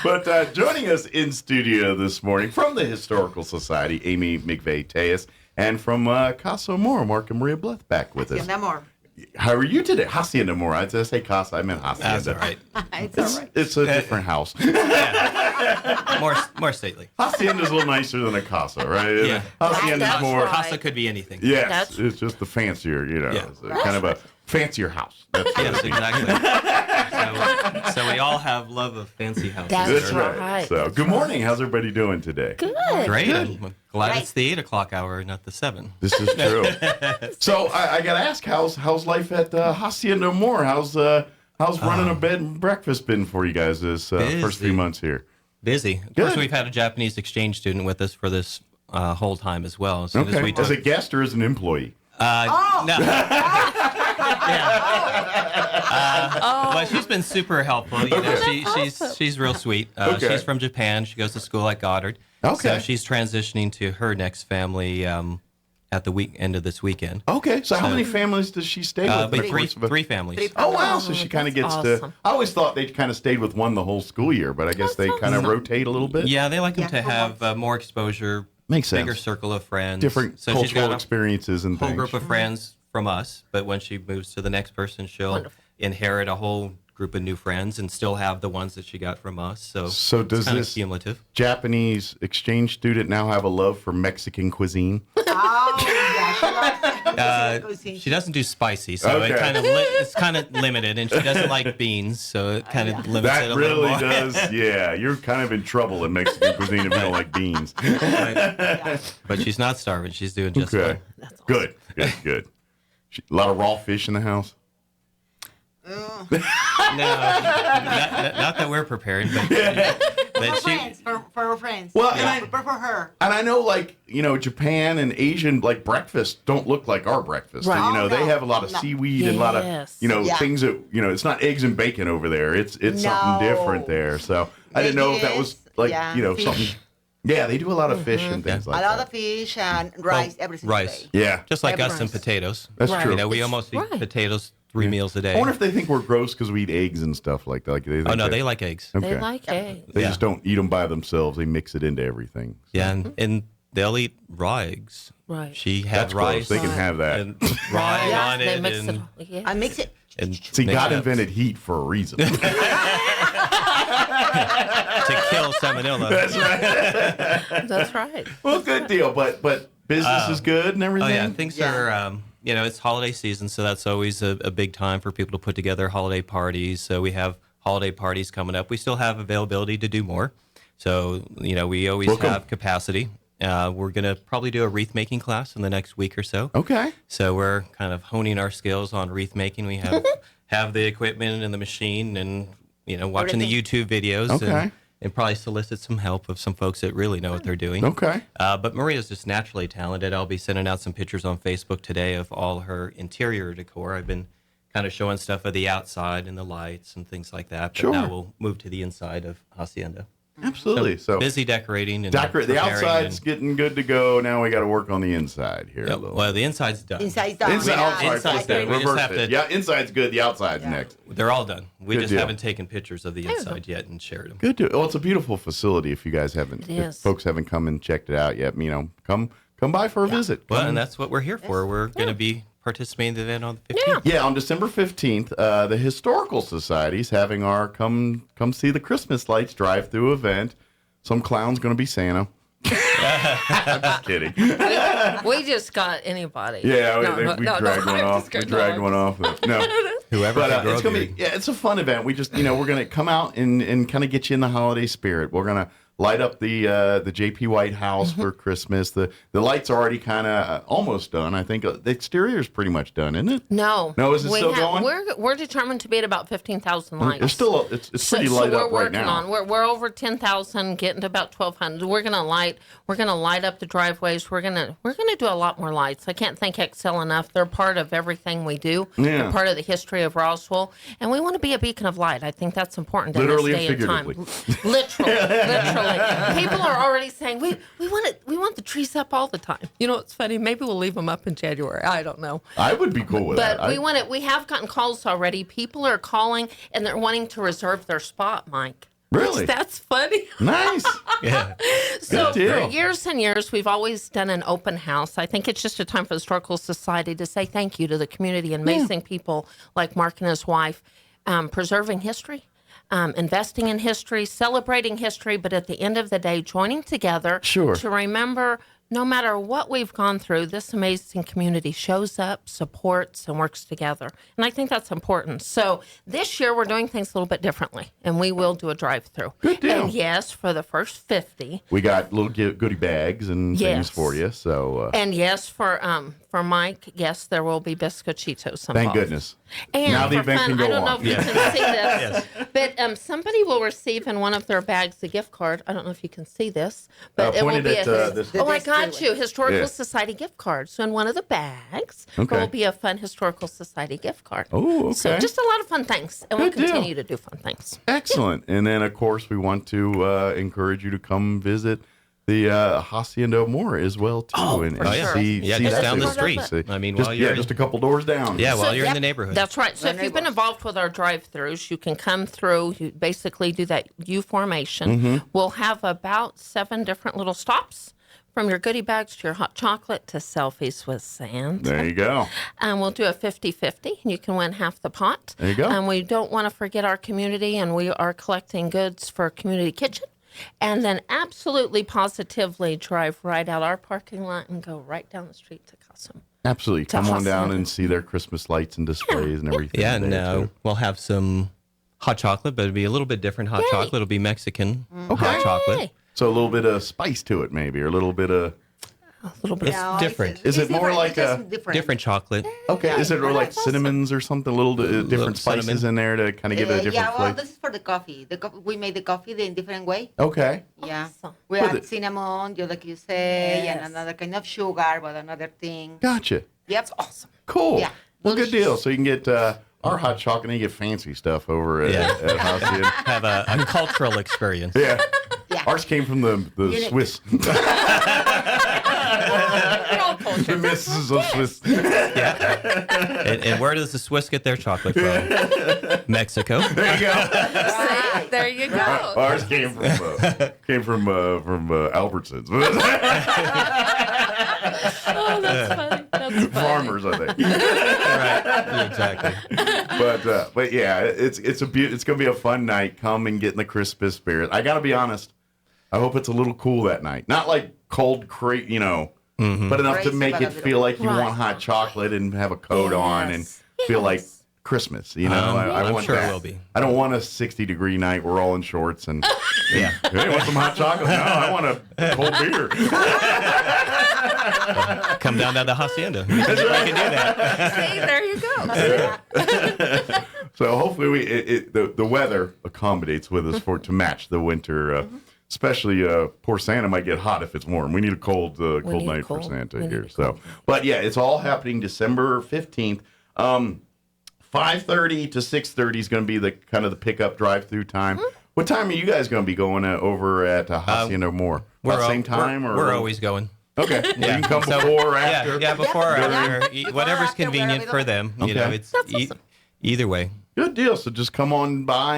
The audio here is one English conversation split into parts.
But joining us in studio this morning from the Historical Society, Amy McVay-Tellez, and from Casa Amor, Mark and Maria Bleth back with us. Hacienda Amor. How are you today? Hacienda Amor. I just say Casa. I meant Hacienda. That's all right. It's all right. It's a different house. More stately. Hacienda's a little nicer than a Casa, right? Yeah. Hacienda's That's more. right. Casa could be anything. Yes, That's- it's just the fancier, Yeah. it's kind of a fancier house. That's what Yes, it means. exactly. So we all have love of fancy houses. That's That's right. right. So, good morning. How's everybody doing today? Good. Great. I'm glad it's the 8 o'clock hour, not the 7. This is true. So I got to ask, how's life at Hacienda Amor? How's running a bed and breakfast been for you guys this first few months here? Busy. Of course, we've had a Japanese exchange student with us for this whole time as well. As soon as we As a guest or as an employee? No. Well, she's been super helpful. You know, she's real sweet. Okay. She's from Japan. She goes to school at Goddard. Okay. So she's transitioning to her next family at the end of this weekend. Okay. So how many families does she stay with? in the course of a- Three families. Oh, wow. So she kind of gets to... awesome. I always thought they kind of stayed with one the whole school year, but I guess they kind of rotate a little bit. Yeah, they like them Yeah, to for have once. more exposure, Makes sense. bigger circle of friends, Different so she's cultural got a experiences and whole things. group of friends from us. But when she moves to the next person, she'll Wonderful. inherit a whole group of new friends and still have the ones that she got from us. So Does it's kind of this cumulative. Japanese exchange student now have a love for Mexican cuisine? Oh, yeah. She doesn't do spicy, so Okay. it's kind of limited, and she doesn't like beans, so it kind of limits it That a little really more. does. Yeah, you're kind of in trouble in Mexican cuisine if you don't like beans. But she's not starving; she's doing just Okay. fine. Good. A lot of raw fish in the house. No, not that we're prepared, but she. For her friends. Well, Yeah, and but for her. And I know, like, Japan and Asian, like, breakfast don't look like our breakfast. Right. And, they No. have a lot of No. seaweed and a lot of, Yes. Yeah. things that, it's not eggs and bacon over there. It's something No. different there. So I didn't know if that was, like, Yeah, fish. something. Yeah, they do a lot of fish and things A like lot that. of fish and rice, everything. rice. Yeah, Just like us and Rice. potatoes. that's Right. true. We almost eat right. potatoes 3 meals a day. I wonder if they think we're gross because we eat eggs and stuff like that. Like they think Oh no, that- they like eggs. Okay. They like eggs. They Yeah. just don't eat them by themselves. They mix it into everything. Yeah, and they'll eat raw eggs. Right. She That's had gross. rice They can have that. and raw egg Yeah, on they it, mix it. and, all. Yeah. I mix it. and See, mix God it up invented heat for a reason. to kill salmonella. That's right. Well, good deal. But business is good and Oh everything. yeah, things are. It's holiday season, so that's always a big time for people to put together holiday parties. So we have holiday parties coming up. We still have availability to do more. So we always Welcome. have capacity. We're gonna probably do a wreath making class in the next week or so. Okay. So we're kind of honing our skills on wreath making. We have the equipment and the machine, and watching the YouTube videos, Okay. and probably solicit some help of some folks that really know what they're doing. Okay. But Maria's just naturally talented. I'll be sending out some pictures on Facebook today of all her interior decor. I've been kind of showing stuff of the outside and the lights and things like that. But Sure. now we'll move to the inside of Hacienda. Absolutely. So busy decorating and the preparing outside's and- getting good to go. Now we got to work on the inside here. Yeah, a little. well, the inside's done. Inside down. Inside, Yeah, outside, inside's okay, done. We just reverse have it. to- Yeah, inside's good. The outside's Yeah. next. They're all done. We Good just deal. haven't taken pictures of the inside yet and shared them. Good. Well, it's a beautiful facility. If you guys haven't, It if is. folks haven't come and checked it out yet, come by for a visit. Well, Come- and that's what we're here for. We're going to be participating in the event on the 15th. Yeah, on December 15th, the Historical Society's having our come see the Christmas lights drive-through event. Some clown's going to be Santa. I'm just kidding. We just got anybody. Yeah, No, we no, dragged no, one I'm off. just We kidding. dragged No, one off. No. Whoever But can grow it's gonna beard. be it's a fun event. We just we're gonna come out and kind of get you in the holiday spirit. We're gonna light up the JP White house for Christmas. The lights are already kind of almost done. I think the exterior is pretty much done, isn't it? No. No, is it still going? We're determined to be at about 15,000 lights. It's still it's pretty light we're up right working now. on. We're over 10,000, getting to about 1,200. We're gonna light up the driveways. We're gonna do a lot more lights. I can't thank Excel enough. They're part of everything we do. Yeah. They're part of the history of Roswell, and we want to be a beacon of light. I think that's important. Literally in and this day and time. figuratively. Literally. People are already saying we want the trees up all the time. You know, it's funny. Maybe we'll leave them up in January. I don't know. I would be cool with that. But we want it. We have gotten calls already. People are calling and they're wanting to reserve their spot, Mike. Really? That's funny. Nice. Yeah. So Good deal. for years and years, we've always done an open house. I think it's just a time for the Historical Society to say thank you to the community and amazing people like Mark and his wife, preserving history, investing in history, celebrating history, but at the end of the day, joining together to remember no matter what we've gone through, this amazing community shows up, supports, and works together. And I think that's important. So this year, we're doing things a little bit differently, and we will do a drive-through. Good deal. And yes, for the first 50. We got little goodie bags and things for you. So And yes, for Mike, yes, there will be biscochitos involved. thank goodness. And Now the for event fun, can go I don't know on. if you can see this, but somebody will receive in one of their bags a gift card. I don't know if you can see this, but it will pointed be at, this- oh, I got you. Historical Yeah. Society gift card. So in one of the bags Okay. will be a fun Historical Society gift card. Oh, So okay. just a lot of fun things, and we'll Good deal. continue to do fun things. Excellent. And then, of course, we want to encourage you to come visit the Hacienda Amor as well, too. for sure. see Yeah, see just that down the facility. street. I mean, just, while you're just a couple doors down. yeah, while you're in yep, the neighborhood. That's right. So if you've been involved with our drive-throughs, you can come through. You basically do that U formation. Mm-hmm. We'll have about 7 different little stops, from your goodie bags to your hot chocolate to selfies with Santa. There you go. And we'll do a 50-50, and you can win half the pot. There you go. And we don't want to forget our community, and we are collecting goods for Community Kitchen. And then absolutely positively drive right out our parking lot and go right down the street to Cosmo. Absolutely. Come on down Hacienda. and see their Christmas lights and displays and everything. Yeah, and there, too. we'll have some hot chocolate, but it'll be a little bit different hot Yay. chocolate. It'll be Mexican Okay. hot chocolate. Yay. So a little bit of spice to it, maybe, or a little bit of. A little bit. It's different. Is it more different. like It's just a- Different chocolate. Okay. Is it or like that's awesome. cinnamons or something? Little different spices cinnamon. in there to kind of give it a different yeah, well, flavor. this is for the coffee. We made the coffee in different way. Okay. Yeah. Awesome. We With add it- cinnamon, just like you say, Yes. and another kind of sugar, but another thing. Gotcha. Yep. Awesome. Cool. Yeah. Well, good deal. So you can get our hot chocolate and you get fancy stuff over at, Yeah. at Hacienda. Have a cultural experience. Yeah. Yeah. Ours came from the Unit. Swiss. We're all cultured. The missus of Swiss. And where does the Swiss get their chocolate from? Mexico. There you go. See? There you go. Ours came from Albertsons. Oh, that's funny. That's funny. Farmers, I think. Right. Exactly. But yeah, it's gonna be a fun night. Come and get in the Christmas spirit. I gotta be honest. I hope it's a little cool that night. Not like cold crate, but enough to Crazy, make but it a little. feel like you Right. want hot chocolate and have a coat on and feel like Christmas. I I'm want sure it that. will be. I don't want a 60-degree night. We're all in shorts and Yeah. hey, want some hot chocolate? No, I want a cold beer. Come down to the Hacienda. We can do that. See, there you go. So hopefully the weather accommodates with us to match the winter. Especially poor Santa might get hot if it's warm. We need a cold need night for cold. Santa We need here. a So, cold. but yeah, it's all happening December 15th. 5:30 to 6:30 is going to be the kind of the pickup drive-through time. What time are you guys going to be going over at Hacienda Amor? About the same time? We're always going. Okay. You can come So, before or after. Yeah, before or Yeah. after. Before or Whatever's after, convenient wherever for you them. Okay. It's That's awesome. either way. Good deal. So just come on by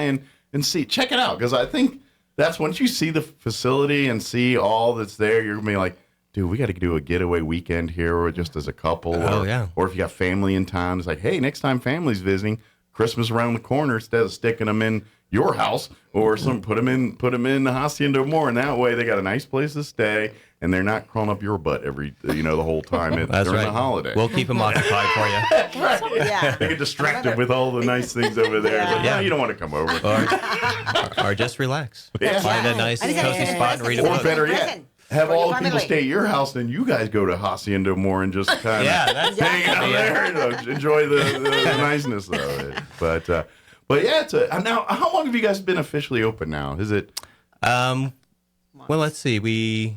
and see. Check it out. Because I think that's once you see the facility and see all that's there, you're going to be like, dude, we got to do a getaway weekend here or just as a couple. Oh, or, yeah. Or if you got family in town, it's like, hey, next time family's visiting, Christmas around the corner, instead of sticking them in your house or put them in the Hacienda Amor. And that way they got a nice place to stay and they're not crawling up your butt the whole time That's during right. the holiday. We'll keep them occupied for you. Yeah. They get distracted with all the nice things over there. It's like, Yeah. no, you don't want to come over. Or just relax. Yeah. Find a nice, And it's cozy a spot and read a Or book. better yet, Present have for your all the people family. stay at your house, then you guys go to Hacienda Amor and just kind of Yeah, that's hang out there, enjoy the niceness of it. But yeah, now how long have you guys been officially open now? Is it Well, let's see.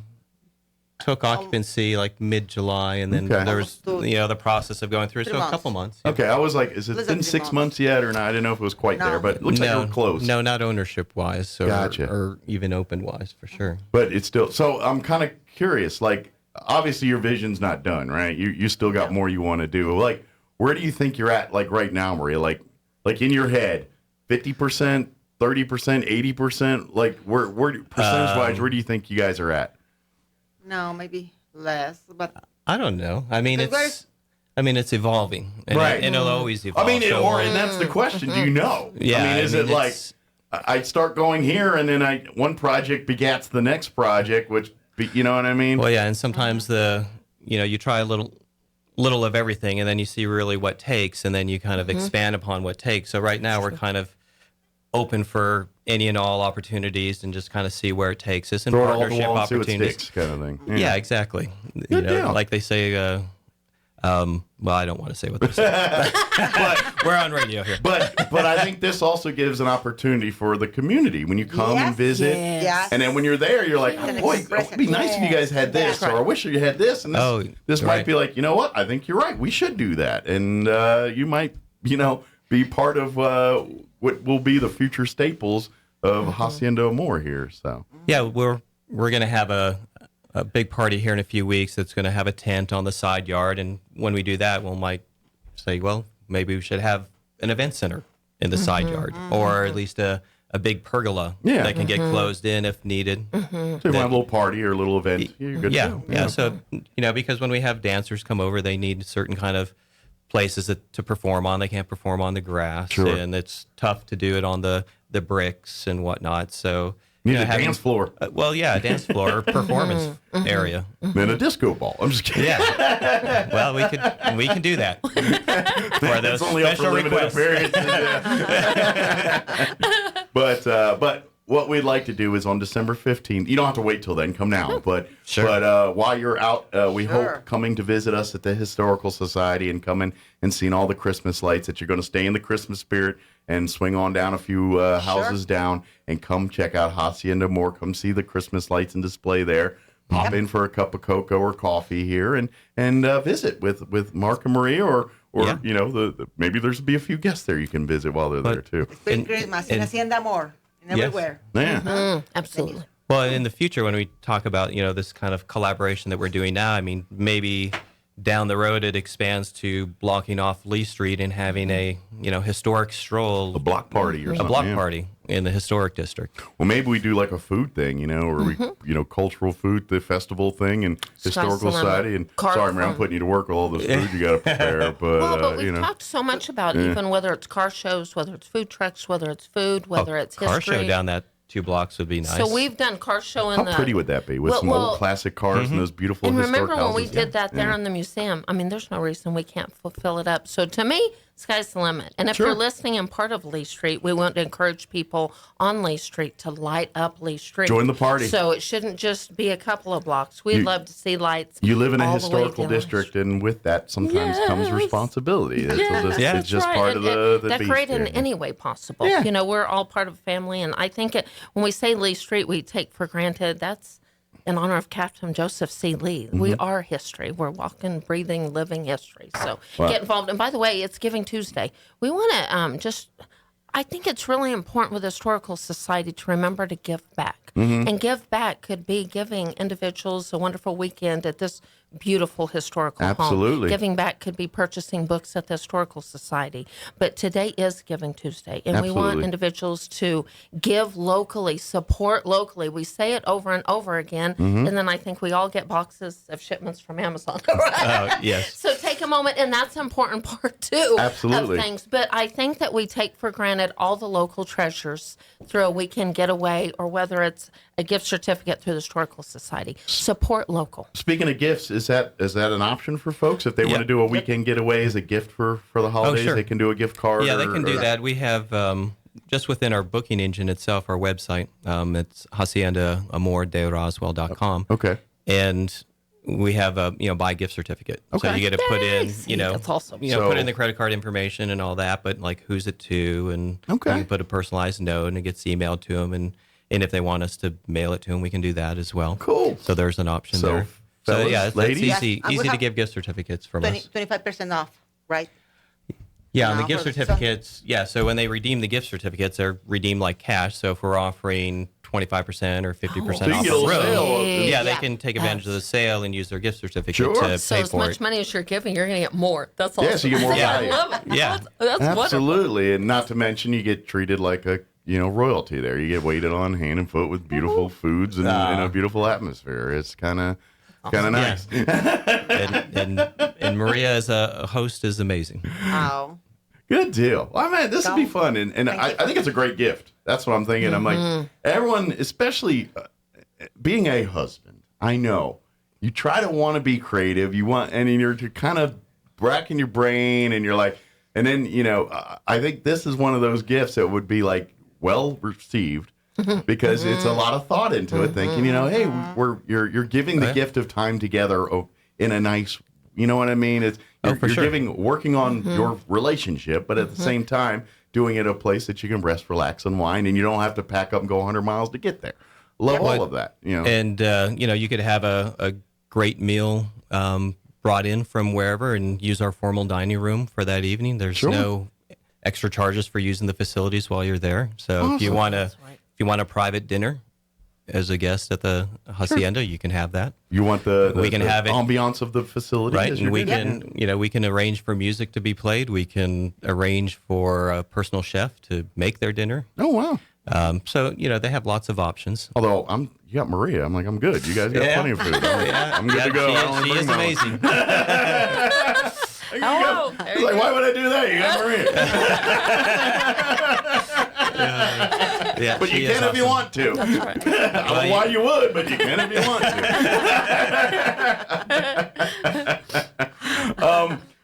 took occupancy like mid-July, and then Okay. there was the process of going through. 3 So a months. couple months. Yeah. Okay, I was like, is it Less been than 6 3 months yet or not? I didn't know if it was quite No. there, but it looks like we're close. No, not ownership-wise, or, Gotcha. or even open-wise, for sure. But it's still, so I'm kind of curious, like, obviously your vision's not done, right? You still got more you want to do. Like, where do you think you're at, like, right now, Maria? Like in your head, 50%, 30%, 80%? Like, where percentage-wise, where do you think you guys are at? No, maybe less, but I don't know. I mean, Because it's evolving, and Right. and it'll always evolve. I mean, so and that's the question. Do you know? Yeah, I mean, is it like it's- I start going here, and then one project begats the next project, you know what I mean? Well, yeah, and sometimes you try a little of everything, and then you see really what takes, and then you kind of expand upon what takes. So right now we're kind of open for any and all opportunities, and just kind of see where it takes us, and Throw it all at the partnership wall and see what opportunities. sticks, kind of thing. Yeah, exactly. Good deal. Like they say. Well, I don't want to say what they say, but we're on radio here. But I think this also gives an opportunity for the community when you come and Yes. visit. Yes. And then when you're there, you're like, Can oh, boy, express it'd be it. nice if you guys had this, That's or I wish you had this. And this might right. be like, you know what? I think you're right. We should do that. And you might, be part of what will be the future staples of Hacienda Amor here. So Yeah, we're going to have a big party here in a few weeks that's going to have a tent on the side yard, and when we do that, we might say, well, maybe we should have an event center in the side yard, or at least a big pergola that can get closed in if needed. So you want a little party or a little event. You're good to go. Yeah. So because when we have dancers come over, they need certain kind of places to perform on. They can't perform on the grass, Sure. and it's tough to do it on the bricks and whatnot. So Need a having- dance floor. a dance floor or performance area. Then a disco ball. I'm just kidding. Yeah. Well, we can do that for those It's only up for special limited requests. appearances. Yeah. But what we'd like to do is on December 15th. You don't have to wait till then. Come now. But Sure. But while you're out, we Sure. hope coming to visit us at the Historical Society and coming and seeing all the Christmas lights that you're going to stay in the Christmas spirit and swing on down a few houses down and come check out Hacienda Amor. Come see the Christmas lights and display there. Pop in for a cup of cocoa or coffee here and visit with Mark and Maria or Yeah. maybe there's be a few guests there you can visit while they're there too. Spring And- Christmas in and- Hacienda Amor, and Yes. everywhere. Yeah. Absolutely. Well, in the future, when we talk about this kind of collaboration that we're doing now, I mean, maybe down the road it expands to blocking off Lee Street and having a historic stroll, A block party or a something. block yeah. party in the historic district. Well, maybe we do like a food thing, or we, cultural food, the festival thing, and historical Slice society. And carve sorry, man, I'm from- putting you to work with all this food you got to prepare. But, Well, but we've talked so much about even whether it's car shows, whether it's food trucks, whether it's food, whether it's Car history. show down that 2 blocks would be nice. So we've done car show in how the. pretty would that be with some old classic cars and those beautiful And historic remember when we houses? did that there in the museum? I mean, there's no reason we can't fulfill it up. So to me, sky's the limit. And if Sure. you're listening in part of Lee Street, we want to encourage people on Lee Street to light up Lee Street. Join the party. So it shouldn't just be a couple of blocks. We'd love to see lights. You live in a all the way historical down Lee district, and with that sometimes comes Yes. responsibility. It's, Yes, Yeah. it's just right. part And- of the and decorate beast in here. any way possible. Yeah. We're all part of a family, and I think when we say Lee Street, we take for granted that's in honor of Captain Joseph C. Lee. Mm-hmm. We are history. We're walking, breathing, living history. So get involved. And by the way, it's Giving Tuesday. We want to I think it's really important with the Historical Society to remember to give back. Mm-hmm. And give back could be giving individuals a wonderful weekend at this beautiful historical Absolutely. home. Giving back could be purchasing books at the Historical Society. But today is Giving Tuesday, and we want Absolutely. individuals to give locally, support locally. We say it over and over again, Mm-hmm. and then I think we all get boxes of shipments from Amazon. Right? Yes. So take a moment, and that's an important part too Absolutely. of things. But I think that we take for granted all the local treasures through a weekend getaway, or whether it's a gift certificate through the Historical Society. Support local. Speaking of gifts, is that an option for folks if they want to do a weekend getaway as a gift for the holidays? sure. They can do a gift card. Yeah, they can do that. We have just within our booking engine itself, our website. It's haciendaamordderoswell.com. Okay. And we have a buy gift certificate. So Okay. you get to put in See, that's awesome. So- put in the credit card information and all that, but like who's it to, and Okay. you can put a personalized note and it gets emailed to them, and if they want us to mail it to them, we can do that as well. Cool. So there's an option So there. So fellas, yeah, it's ladies. easy Yes, I would to have give gift certificates from us. 25% off, right? Yeah, on the No, gift for the certificates, yeah. So when they redeem the gift certificates, they're redeemed like cash. So if we're offering 25% or 50% So you off get a a little room, sale. yeah, they Yeah. can take advantage of the sale and use their gift certificate Sure. to So pay as for much it. money as you're giving, you're going to get more. That's awesome. Yeah, so you get more Yeah. value. I love it. Yeah. That's wonderful. Absolutely, and not to mention you get treated like a royalty there. You get waited on hand and foot with beautiful foods and a beautiful atmosphere. It's kind of nice. And Maria as a host is amazing. Oh, Good deal. Well, man, this would be fun, and I think it's a great gift. That's what I'm thinking. I'm like, everyone, especially being a husband, I know you try to want to be creative. You want, and you're kind of racking your brain, and you're like, and then I think this is one of those gifts that would be like well received because it's a lot of thought into it. Thinking, hey, you're giving the gift of time together in a nice, you know what I mean? It's for sure. working on your relationship, but at the same time doing it a place that you can rest, relax, unwind, and you don't have to pack up and go 100 miles to get there. Love all of that, And you could have a great meal brought in from wherever and use our formal dining room for that evening. There's no extra charges for using the facilities while you're there. So if you want a private dinner as a guest at the Hacienda, you can have that. You want the have it ambiance of the facility, right? as And you're doing? we can arrange for music to be played. We can arrange for a personal chef to make their dinner. Oh wow! So they have lots of options. Although you got Maria, I'm like, I'm good. You guys got plenty of food. I'm good to go. I don't She bring is my own. amazing. Oh, It's like, why would I do that? You got Maria. Yeah, But you she is can if you awesome. want to. that's right. I don't know why you would, but you can if you want to.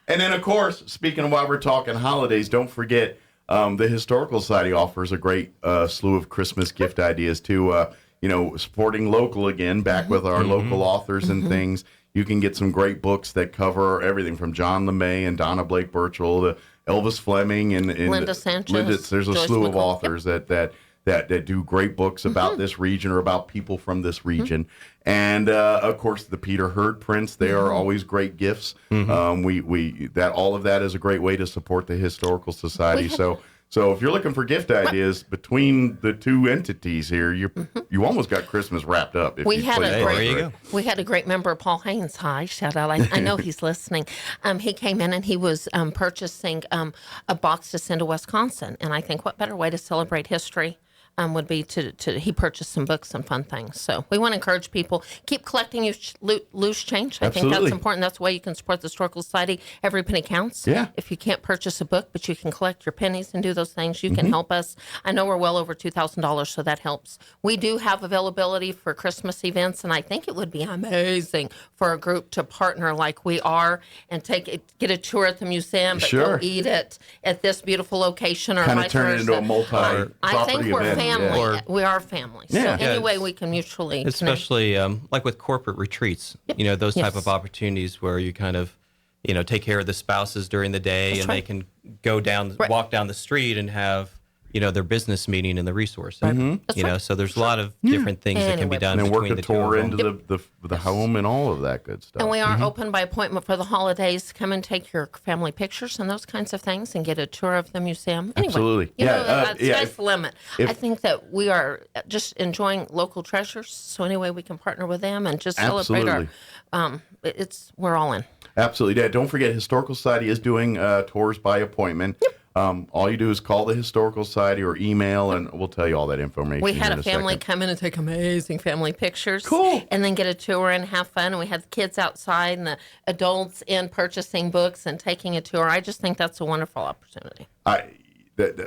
And then, of course, speaking of while we're talking holidays, don't forget the Historical Society offers a great slew of Christmas gift ideas too. Supporting local again, back with our local authors and things. You can get some great books that cover everything from John LeMay and Donna Blake Burchell to Elvis Fleming and Linda Sanchez, There's a Joyce slew of McCall. authors that do great books about this region or about people from this region. And of course, the Peter Hurd prints, they are always great gifts. All of that is a great way to support the Historical Society. So if you're looking for gift ideas between the two entities here, you almost got Christmas wrapped up. If We you had play a it there right. you go. We had a great member, Paul Haynes. Hi, shout out. I know he's listening. He came in and he was purchasing a box to send to Wisconsin. And I think what better way to celebrate history would be he purchased some books and fun things. So we want to encourage people, keep collecting your loose change. I think Absolutely. that's important. That's the way you can support the Historical Society. Every penny counts. Yeah. If you can't purchase a book, but you can collect your pennies and do those things, you can help us. I know we're well over $2,000, so that helps. We do have availability for Christmas events, and I think it would be amazing for a group to partner like we are and get a tour at the museum, but Sure. go eat it at this beautiful location or Kind of vice turn it versa. into a multi-property I think we're event. family. Or- We are family. So Yeah. any Yeah, way we can mutually connect. Especially like with corporate retreats, those type Yes. of opportunities where you kind of, take care of the spouses during the day That's and right. they can go down, Right. walk down the street and have, their business meeting in the resource center. That's right. So there's a lot of different things that can be Anyway. done And then work between a the two tour of into them. the home and all of that good stuff. And we are open by appointment for the holidays. Come and take your family pictures and those kinds of things and get a tour of the museum. Anyway, Absolutely. Sky's the limit. I think that we are just enjoying local treasures. So any way we can partner with them and just celebrate our, we're all in. Absolutely. Yeah, don't forget, Historical Society is doing tours by appointment. All you do is call the Historical Society or email, and we'll tell you all that information. We had in a family second. come in and take amazing family pictures. Cool. And then get a tour and have fun. And we had the kids outside and the adults in purchasing books and taking a tour. I just think that's a wonderful opportunity.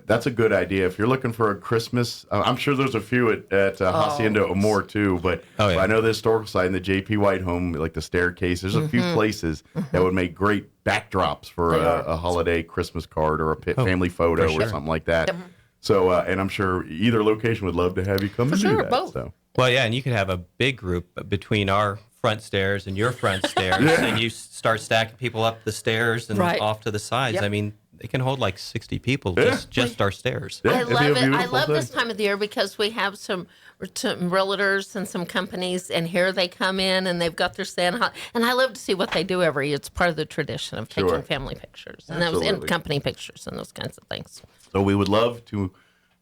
That's a good idea. If you're looking for a Christmas, I'm sure there's a few at Hacienda Amor too, but I know the Historical Society and the J.P. White home, like the staircase, there's a few places that would make great backdrops for a holiday Christmas card or a family photo or something like that. So, and I'm sure either location would love to have you come and do sure, that. both. So. Well, yeah, and you could have a big group between our front stairs and your front stairs, and you start stacking people up the stairs and Right. off to the sides. Yep. I mean, It can hold like 60 people, Yeah. just our stairs. Yeah, I it'd be a love it. I beautiful love this thing. time of the year because we have some realtors and some companies, and here they come in and they've got their Santa. And I love to see what they do every year. It's part of the tradition of taking Sure. family pictures and those and Absolutely. company pictures and those kinds of things. So we would love to,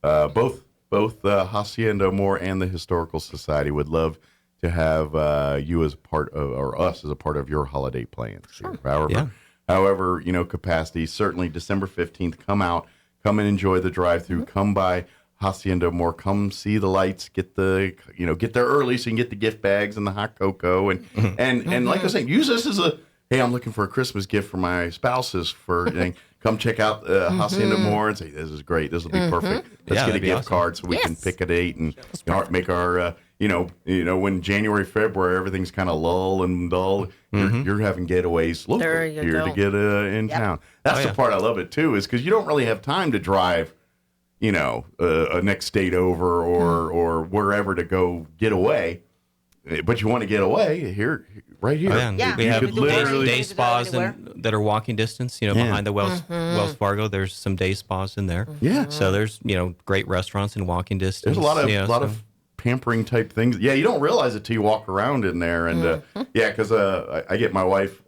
both Hacienda Amor and the Historical Society would love to have you as part of, or us as a part of your holiday plans. Sure. However, capacity, certainly December 15th, come out, come and enjoy the drive-through, come by Hacienda Amor, come see the lights, get there early so you can get the gift bags and the hot cocoa. And like I was saying, use this as hey, I'm looking for a Christmas gift for my spouses come check out Hacienda Amor and say, this is great. This will be perfect. Let's get a that'd be gift awesome. card so we can Yes. pick a date and make our, when January, February, everything's kind of lull and dull, you're having getaways local There you here go. to get in town. That's the part I love it too, is because you don't really have time to drive, a next state over or wherever to go get away. But you want to get away right here. Oh, yeah. and Yeah. we You have could literally- day spas that are walking distance. Behind the Wells Fargo, there's some day spas in there. Yeah. So there's great restaurants in walking distance. There's a lot of so- of pampering type things. Yeah, you don't realize it till you walk around in there. And because I get my wife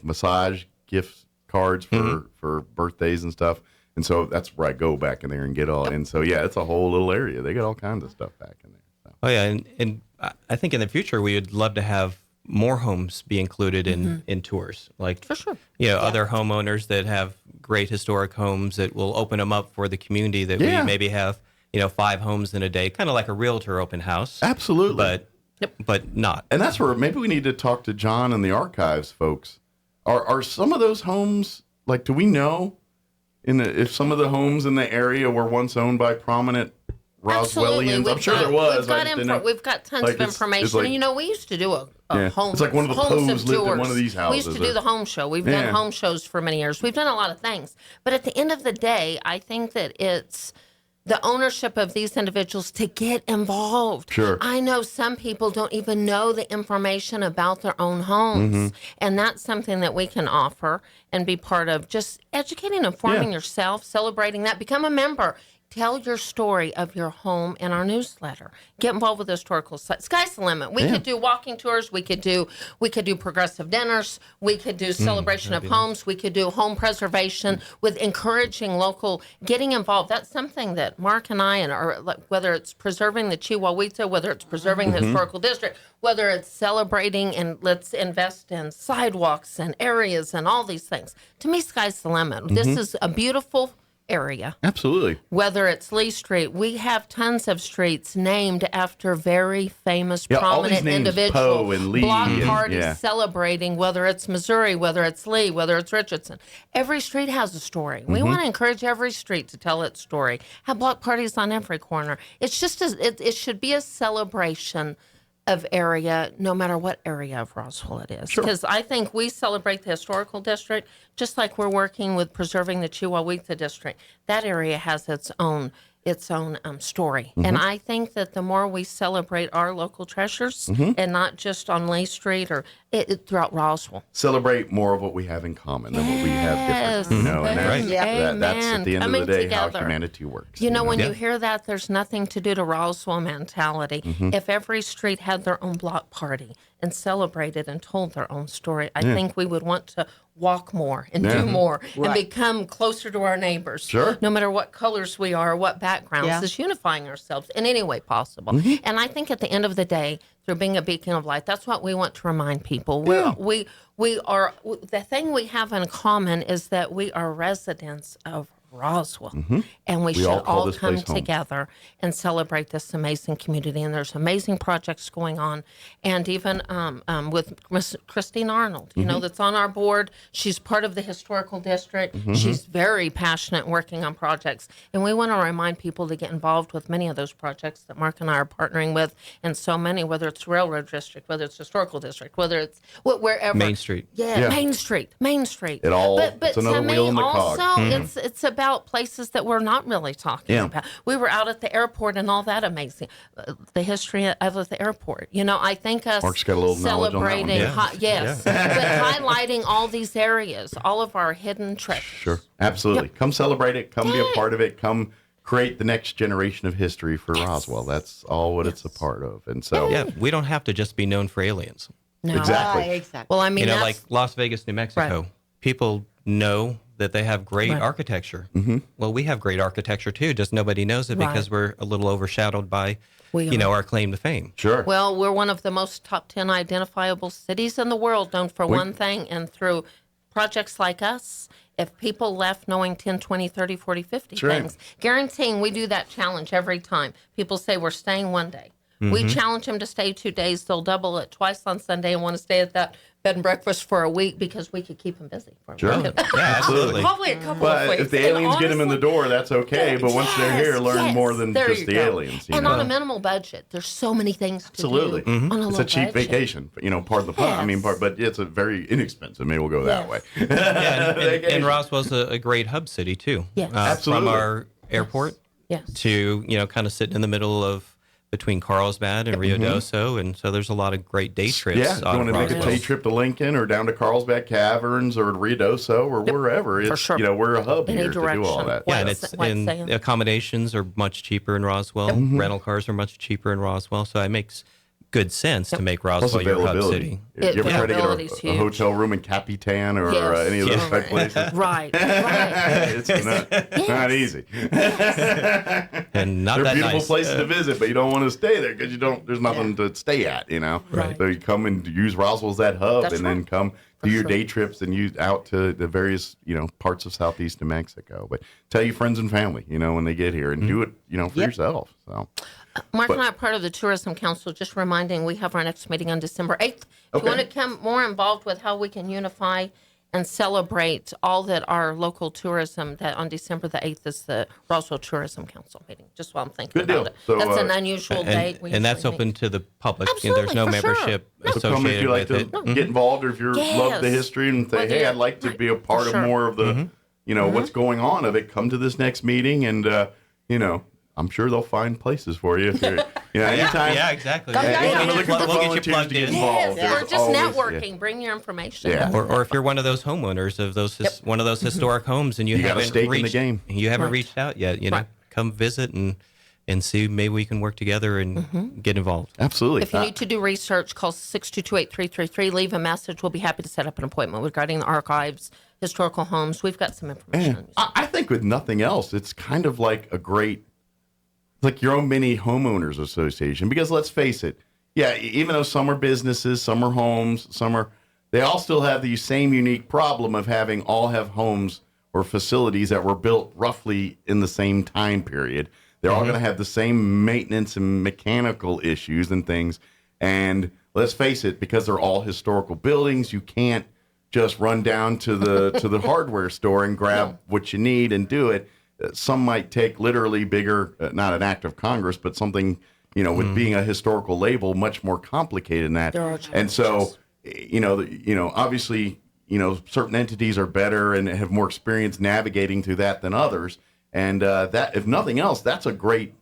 massage gift cards for birthdays and stuff, and so that's where I go back in there and get all. And so it's a whole little area. They got all kinds of stuff back in there. So. Oh yeah, and I think in the future we would love to have more homes be included in tours, like For sure. Other homeowners that have great historic homes that will open them up for the community. That Yeah. we maybe have 5 homes in a day, kind of like a realtor open house, Absolutely. but not. And that's where maybe we need to talk to John and the archives folks. Are some of those homes, like, do we know if some of the homes in the area were once owned by prominent Roswellians? I'm sure there was. I just didn't know. We've got tons Like, of it's information. like- we used to do a Yeah. home. It's like one of the homes Poes of lived in tours. one of these We used to houses, do or- the home show. We've Yeah. done home shows for many years. We've done a lot of things. But at the end of the day, I think that it's the ownership of these individuals to get involved. Sure. I know some people don't even know the information about their own homes. Mm-hmm. And that's something that we can offer and be part of. Just educating and informing Yeah. yourself, celebrating that. Become a member. Tell your story of your home in our newsletter. Get involved with the historical sites. Sky's the limit. We could do walking tours. We could do progressive dinners. We could do celebration of homes. We could do home preservation with encouraging local, getting involved. That's something that Mark and I, whether it's preserving the Chihuahuita, whether it's preserving the historical district, whether it's celebrating and let's invest in sidewalks and areas and all these things. To me, sky's the limit. This is a beautiful area. Absolutely. Whether it's Lee Street, we have tons of streets named after very famous, Yeah, all these prominent names, individuals. Poe and Lee Block and- parties yeah. celebrating, whether it's Missouri, whether it's Lee, whether it's Richardson. Every street has a story. Mm-hmm. We want to encourage every street to tell its story. Have block parties on every corner. It's just it should be a celebration of area, no matter what area of Roswell it is. Because I think we celebrate the historical district just like we're working with preserving the Chihuahuita district. That area has its own story. And I think that the more we celebrate our local treasures and not just on Lay Street or throughout Roswell. Celebrate more of what we have in common than what we have different. And that's at the end of the day how humanity works. When you hear that, there's nothing to do to Roswell mentality. If every street had their own block party and celebrated and told their own story, I think we would want to walk more and do more and become closer to our neighbors. Sure. No matter what colors we are, what backgrounds, is unifying ourselves in any way possible. And I think at the end of the day, through being a beacon of light, that's what we want to remind people. We are the thing we have in common is that we are residents of Roswell, and we should all call all this come place home. together and celebrate this amazing community. And there's amazing projects going on, and even with Miss Christine Arnold, that's on our board. She's part of the historical district. She's very passionate working on projects, and we want to remind people to get involved with many of those projects that Mark and I are partnering with, and so many, whether it's railroad district, whether it's historical district, whether it's wherever. Main Street. Yeah, Main Street. It all- it's another to me wheel in the cog. also, it's about about places that we're not really talking Yeah. about. We were out at the airport and all that amazing. The history of the airport. I think us Mark's got a little knowledge on that one. celebrating, Yeah. yes, but highlighting all these areas, all of our hidden treasures. Sure. Absolutely. Yep. Come celebrate it. Come be a part of it. Come create the next generation of history for Roswell. That's all what it's a part of. And so, Yeah, we don't have to just be known for aliens. No. Exactly. Exactly. Well, I mean, Like that's, Las Vegas, New Mexico, people know that they have great Right. architecture. Mm-hmm. Well, we have great architecture too, just nobody knows it because Right. we're a little overshadowed by, our claim to fame. sure. well, we're one of the most top 10 identifiable cities in the world, known for one thing, and through projects like us, if people left knowing 10, 20, 30, 40, 50 That's right. things, guaranteeing we do that challenge every time. People say we're staying one day. Mm-hmm. We challenge them to stay 2 days. They'll double it twice on Sunday and want to stay at that bed and breakfast for a week because we could keep them busy for a Sure. week. Yeah, absolutely. Probably a couple of But weeks. if the And aliens get them in the honestly, door, that's okay. But once they're here, learn more than there just you the go. aliens. And on a minimal budget, there's so many things to Absolutely. do on a It's low a cheap budget. vacation, part of the fun. I mean, Yes. but it's a very inexpensive. Maybe we'll go that way. Yeah, and Roswell's a great hub city too. Yes. From Absolutely. our airport Yes. to kind of sitting in the middle of between Carlsbad and Rio Doso, and so there's a lot of great day trips. Yeah, out you want of to make a Roswell. day trip to Lincoln or down to Carlsbad Caverns or Riodoso or wherever. It's, sure. we're a hub Any here to do all direction. that. Yeah, and What's it's saying? the accommodations are much cheaper in Roswell. Rental cars are much cheaper in Roswell, so it makes good sense to make Plus Roswell your hub availability. city. You ever try to Availability's get a huge. hotel room in Capitan or Yes. any of those Yeah. type places? Right. It's not easy. And not They're that beautiful nice. places to visit, but you don't want to stay there because there's nothing to stay at, Right. So you come and use Roswell as that hub, That's and then right. come do your sure. day trips and use out to the various parts of southeast New Mexico. But tell your friends and family, when they get here, and do it, for yourself. So Mark and I are part of the Tourism Council. Just reminding, we have our next meeting on December 8th. If Okay. you want to become more involved with how we can unify and celebrate all that our local tourism, that on December the 8th is the Roswell Tourism Council meeting, just while I'm thinking Good deal. about it. So, That's an unusual date. We And that's usually open meet. to the public. Absolutely, There's no for sure. membership So come if associated you like with to it. get involved, or if you love the Yes. history and say, Well, "Hey, yeah, I'd like to right. be a part For of sure. more of the, what's going on of it." Come to this next meeting, and I'm sure they'll find places for you. If you're, anytime. Yeah, exactly. Come down. Anytime We'll they're looking for we'll get you volunteers plugged to get in. involved. Yes, or there's just always- networking. Bring your information. Yeah. Or if you're one of those homeowners of those one of those historic homes and you got a haven't stake in the reached, game. you haven't Right. reached out yet, Right. come visit and see maybe we can work together and get involved. Absolutely. If you need to do research, call 622-8333. Leave a message. We'll be happy to set up an appointment regarding the archives, historical homes. We've got some information. I think with nothing else, it's kind of like a great, like your own mini homeowners association. Because let's face it, even though some are businesses, some are homes, they all still have the same unique problem of all have homes or facilities that were built roughly in the same time period. They're all going to have the same maintenance and mechanical issues and things. And let's face it, because they're all historical buildings, you can't just run down to the hardware store and grab what you need and do it. Some might take literally bigger, not an act of Congress, but something, with being a historical label, much more complicated than that. There are And so, obviously, certain entities are better and have more experience navigating through that than others. And that, if nothing else, that's a great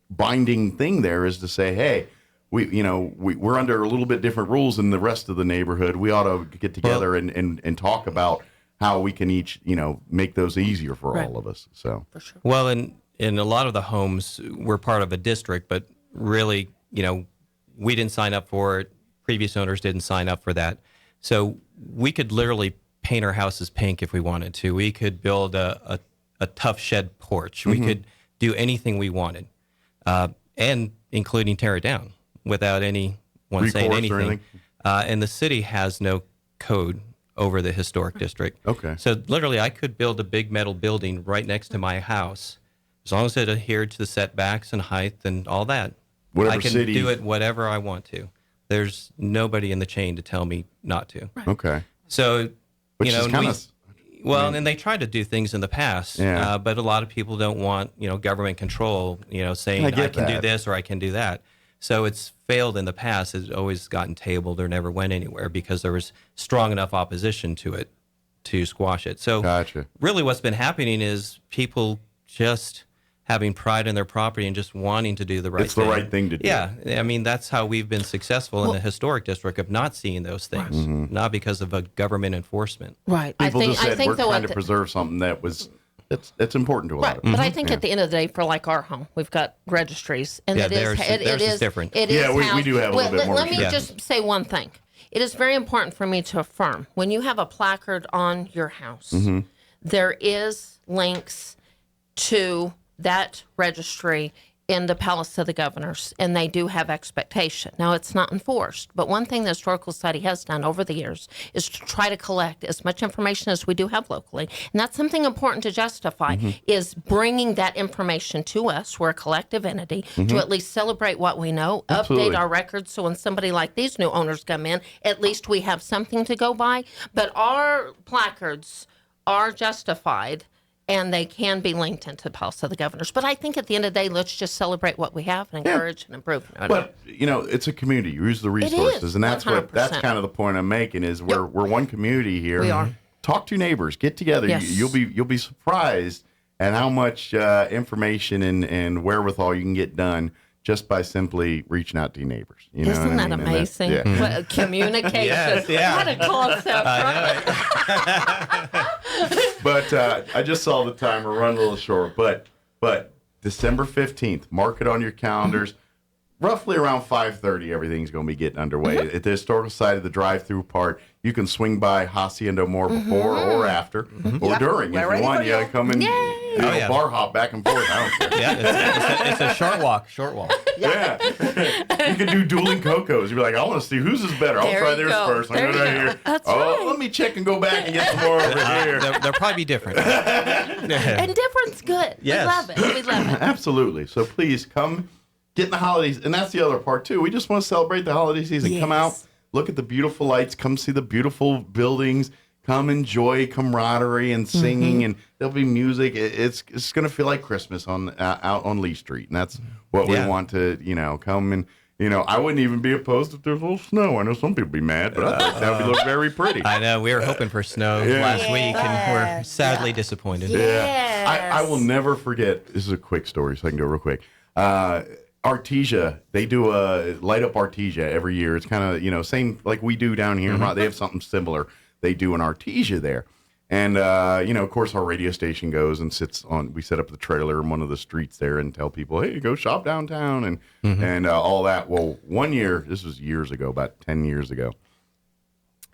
binding thing there, is to say, hey, we're under a little bit different rules than the rest of the neighborhood. We ought to get together and talk about how we can each, make those easier for Right. all of us. So For sure. Well, in a lot of the homes, we're part of a district, but really, we didn't sign up for it. Previous owners didn't sign up for that. So we could literally paint our houses pink if we wanted to. We could build a tough shed porch. We could do anything we wanted, and including tear it down without anyone saying Recourse or anything. anything? And the city has no code over the historic district. Okay. So literally, I could build a big metal building right next to my house, as long as it adhered to the setbacks and height and all that. Whatever I can city- do it whatever I want to. There's nobody in the chain to tell me not to. okay, So, which is kind of and they tried to do things in the past, Yeah. but a lot of people don't want, government control, saying I I, get can do that. this or I can do that. So it's failed in the past. It's always gotten tabled or never went anywhere because there was strong enough opposition to it to squash it. So Gotcha. really what's been happening is people just having pride in their property and just wanting to do the right It's the thing. right thing to do. Yeah. I mean, that's how we've been successful in the historic district of not seeing those things, not because of a government enforcement. Right. People just I said think we're though trying at to preserve something that was it's important to a lot right, of people. but I think at the end of the day, for like our home, we've got registries, and Yeah, it is theirs is different. It Yeah, is we housed- do have a little bit more Let me restrictions. just say one thing. It is very important for me to affirm when you have a placard on your house, there is links to that registry in the Palace of the Governors, and they do have expectation. Now, it's not enforced, but one thing the Historical Society has done over the years is to try to collect as much information as we do have locally, and that's something important to justify, is bringing that information to us. We're a collective entity to at least celebrate what we know, Absolutely. update our records, so when somebody like these new owners come in, at least we have something to go by. But our placards are justified, and they can be linked into the Palace of the Governors. But I think at the end of the day, let's just celebrate what we have and encourage and improve. But it's a community. You use the resources, and that's 100%. kind of the point I'm making. Is we're one community here. We are. Talk to neighbors. Get together. Yes. You'll be surprised at how much information and wherewithal you can get done just by simply reaching out to your neighbors. You know Isn't what I that mean? And that's- amazing? yeah. What, communication. Yes, yeah. What a concept. Right? But I just saw the timer run a little short. But December 15th, mark it on your calendars. Roughly around 5:30, everything's going to be getting underway. At the historical side of the drive-through part, you can swing by Hacienda Amor before or after or Yeah, during we're if you ready want. for Yeah, you. come and yeah. bar hop back and forth. I don't care. Yeah, it's a short walk. Yeah. You can do dueling cocos. You're like, I want to see whose is better. I'll There try you theirs go. first. I'm There going you right go. here. That's oh, right. let me check and go back and get some more over here. They'll probably be different. And different's good. Yes. We love it. We love it. Absolutely. So please come get in the holidays. And that's the other part, too. We just want to celebrate the holiday season. Come out, Yes. look at the beautiful lights, come see the beautiful buildings, come enjoy camaraderie and singing, and there'll be music. It's going to feel like Christmas on out on Lee Street. And that's what we Yeah. want to, come and, I wouldn't even be opposed if there's a little snow. I know some people be mad, but I think that would look very pretty. I know. We were hoping for snow Yeah. last week, and we're sadly disappointed. Yeah. I will never forget. This is a quick story, so I can go real quick. Artesia, they do a light up Artesia every year. It's kind of, same like we do down here. They have something similar. They do an Artesia there. And, of course, our radio station goes and we set up the trailer in one of the streets there and tell people, hey, go shop downtown and all that. Well, one year, this was years ago, about 10 years ago,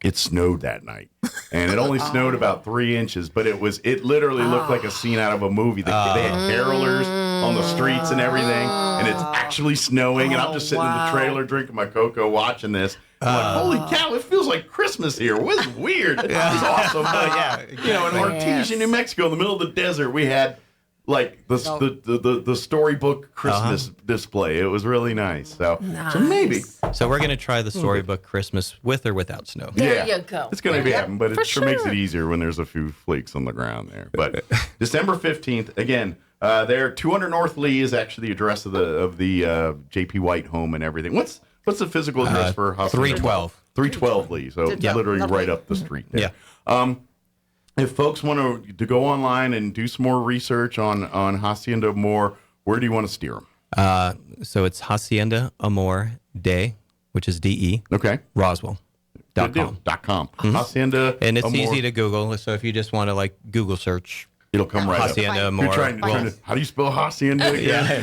it snowed that night, and it only snowed about 3 inches, but it literally looked like a scene out of a movie. They had carolers on the streets and everything, and it's actually snowing, and I'm just sitting in the trailer drinking my cocoa, watching this. I'm like, holy cow! It feels like Christmas here. It was weird. It was awesome. In Artesia, New Mexico, in the middle of the desert, we had like the storybook Christmas display. It was really nice. So maybe. So we're going to try the storybook Christmas with or without snow. There you go. It's going to be happening, but it For sure makes it sure. easier when there's a few flakes on the ground there. But December 15th, again, there 200 North Lee is actually the address of the JP White home and everything. What's the physical address for hospital? 312. 312 Lee. So it's literally right up the street there. Yeah. If folks want to go online and do some more research on Hacienda Amor, where do you want to steer them? So it's Hacienda Amor de, which is DE, Okay. Roswell.com. Good deal. .com. Hacienda And it's Amor. easy to Google. So if you just want to Google search It'll come right up. Hacienda If you're Amor, trying to, how do you spell Hacienda again?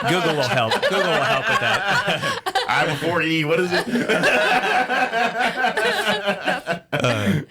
Google will help. Google will help with that. I before E. What is it?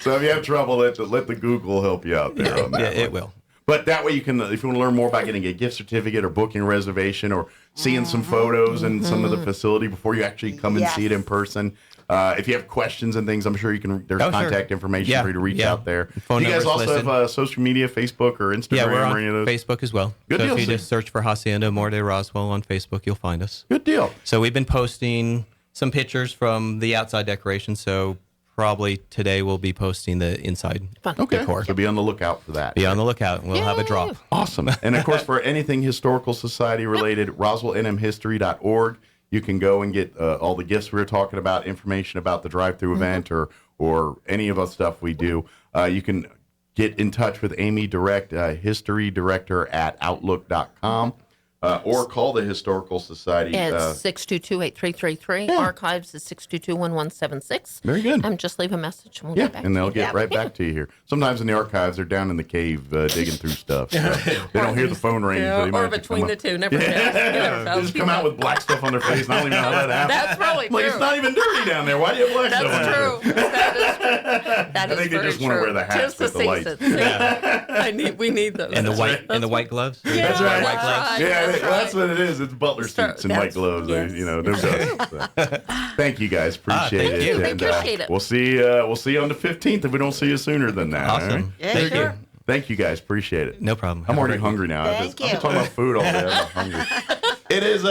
So if you have trouble, let the Google help you out there on that. Yeah, one. it will. But that way you can, if you want to learn more about getting a gift certificate or booking a reservation or seeing some photos and some of the facility before you actually come and see it in person. If you have questions and things, I'm sure you can. There's contact information for you to reach out there. Phone you guys number's also listed. have social media, Facebook or Instagram Yeah, we're or on any of those? Facebook as well. Good so deal. if you just search for Hacienda Amor de Roswell on Facebook, you'll find us. Good deal. So we've been posting some pictures from the outside decoration. So probably today we'll be posting the inside decor. So be on the lookout for that. Be on the lookout, and we'll have a drop. Awesome. And of course, for anything Historical Society related, RoswellNMHistory.org. You can go and get all the gifts we were talking about, information about the drive-through event, or or any of the stuff we do, you can get in touch with Amy direct, history director at outlook.com. Or call the Historical Society. It's 622-8333. Archives is 622-1176. Very good. Just leave a message and we'll Yeah, get back and to they'll you. get right back to you here. Sometimes in the archives, they're down in the cave digging through stuff. So they don't hear the phone ring. so they might Or have to between come the up. two. Never fails. Never They fails. just come out with black stuff on their face, and I don't even know how that happened. That's really Like, true. it's not even dirty down there. Why do you have black stuff on That's your true. That is true. That I is think they very just wanna true. wear the hats Just the with the lights. seasons. We need those. And the white gloves. Yeah, That's right. White gloves. right. Yeah, That's that's right. what it is. It's butler suits and white That's- gloves. yes. They're good. So, thank you guys. Appreciate thank it. you. We And, appreciate it. We'll see you on the 15th if we don't see you sooner than that. all right? Awesome. Yeah, Thank sure. you. Thank you guys. Appreciate it. No problem. I'm Have a already great hungry now. Thank I've been you. talking about food all day. I'm hungry. It is